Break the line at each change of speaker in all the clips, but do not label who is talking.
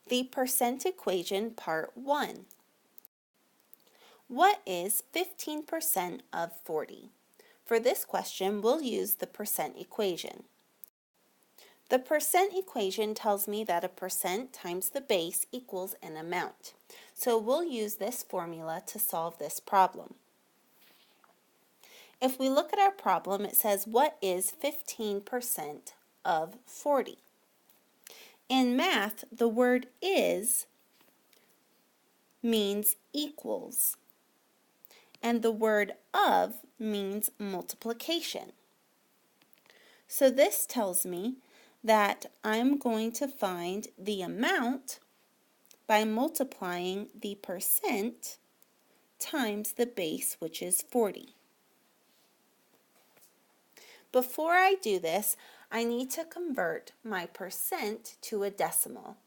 The percent equation, part 1. What is 15% of 40? For this question, we'll use the percent equation. The percent equation tells me that a percent times the base equals an amount. So we'll use this formula to solve this problem. If we look at our problem, it says, what is 15% of 40? In math, the word is means equals, and the word of means multiplication. So this tells me that I'm going to find the amount by multiplying the percent times the base, which is 40. Before I do this, I need to convert my percent to a decimal.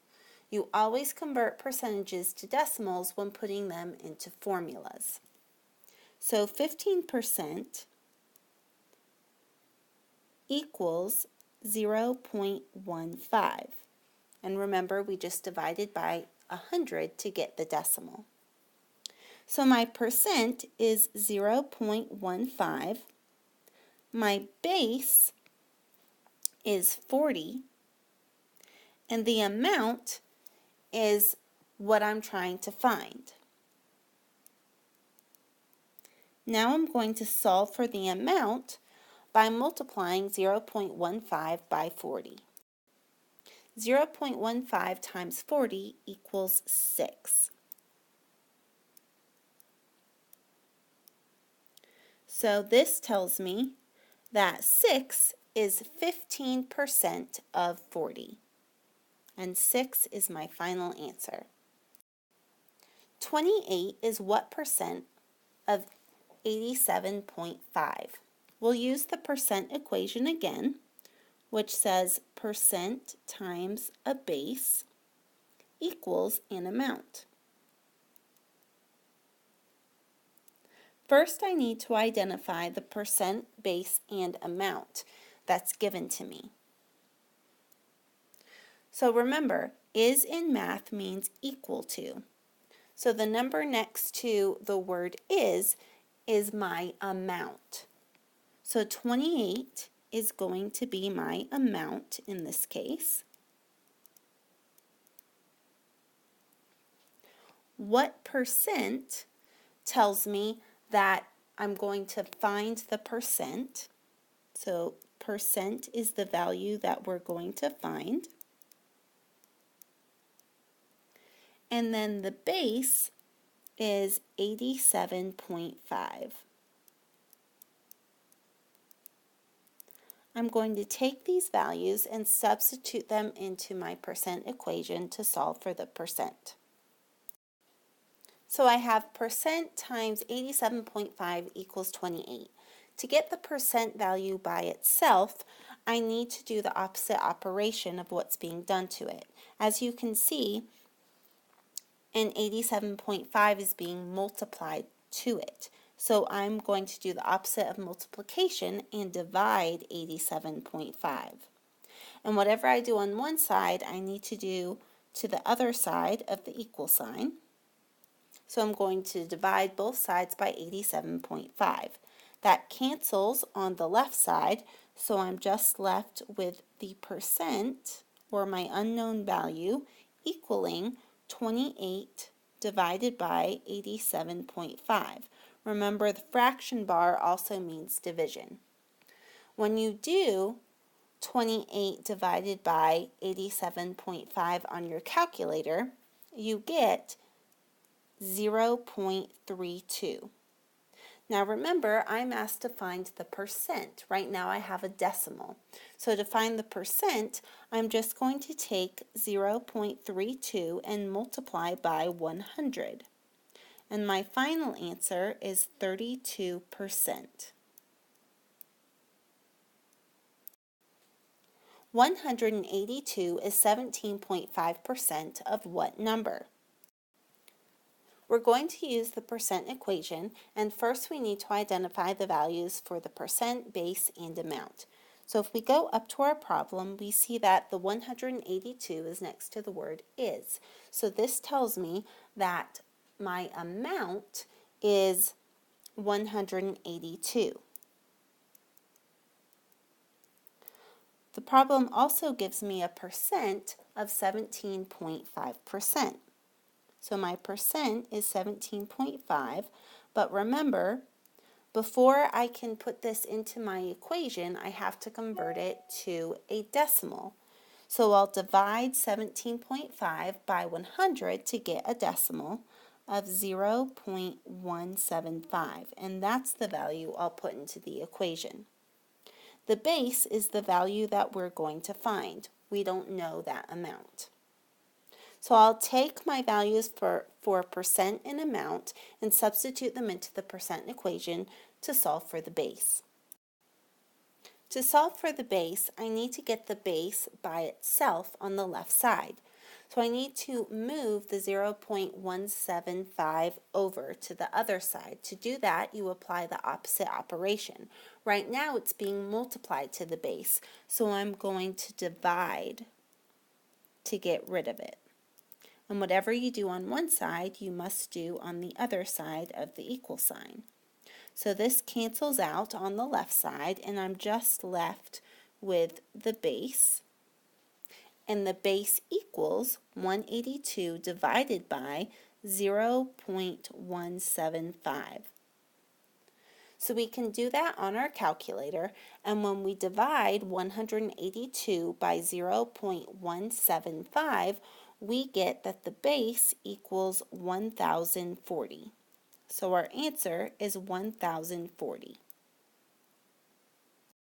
You always convert percentages to decimals when putting them into formulas. So 15% equals 0.15. And remember, we just divided by 100 to get the decimal. So my percent is 0.15. My base is 40. And the amount is what I'm trying to find. Now I'm going to solve for the amount by multiplying 0.15 by 40. 0.15 times 40 equals 6. So this tells me that 6 is 15% of 40. And 6 is my final answer. 28 is what percent of 87.5? We'll use the percent equation again, which says percent times a base equals an amount. First, I need to identify the percent, base, and amount that's given to me. So remember, is in math means equal to. So the number next to the word is my amount. So 28 is going to be my amount in this case. What percent tells me that I'm going to find the percent. So percent is the value that we're going to find. And then the base is 87.5. I'm going to take these values and substitute them into my percent equation to solve for the percent. So I have percent times 87.5 equals 28. To get the percent value by itself, I need to do the opposite operation of what's being done to it. As you can see, an 87.5 is being multiplied to it. So I'm going to do the opposite of multiplication and divide 87.5. And whatever I do on one side, I need to do to the other side of the equal sign. So I'm going to divide both sides by 87.5. That cancels on the left side, so I'm just left with the percent, or my unknown value, equaling 28 divided by 87.5. Remember, the fraction bar also means division. When you do 28 divided by 87.5 on your calculator, you get 0.32. Now remember, I'm asked to find the percent. Right now I have a decimal. So to find the percent, I'm just going to take 0.32 and multiply by 100. And my final answer is 32%. 182 is 17.5% of what number? We're going to use the percent equation, and first we need to identify the values for the percent, base, and amount. So if we go up to our problem, we see that the 182 is next to the word is. So this tells me that my amount is 182. The problem also gives me a percent of 17.5%. So my percent is 17.5, but remember, before I can put this into my equation, I have to convert it to a decimal. So I'll divide 17.5 by 100 to get a decimal of 0.175, and that's the value I'll put into the equation. The base is the value that we're going to find. We don't know that amount. So I'll take my values for percent and amount and substitute them into the percent equation to solve for the base. To solve for the base, I need to get the base by itself on the left side. So I need to move the 0.175 over to the other side. To do that, you apply the opposite operation. Right now it's being multiplied to the base, so I'm going to divide to get rid of it. And whatever you do on one side, you must do on the other side of the equal sign. So this cancels out on the left side, and I'm just left with the base. And the base equals 182 divided by 0.175. So we can do that on our calculator, and when we divide 182 by 0.175, we get that the base equals 1040. So our answer is 1040.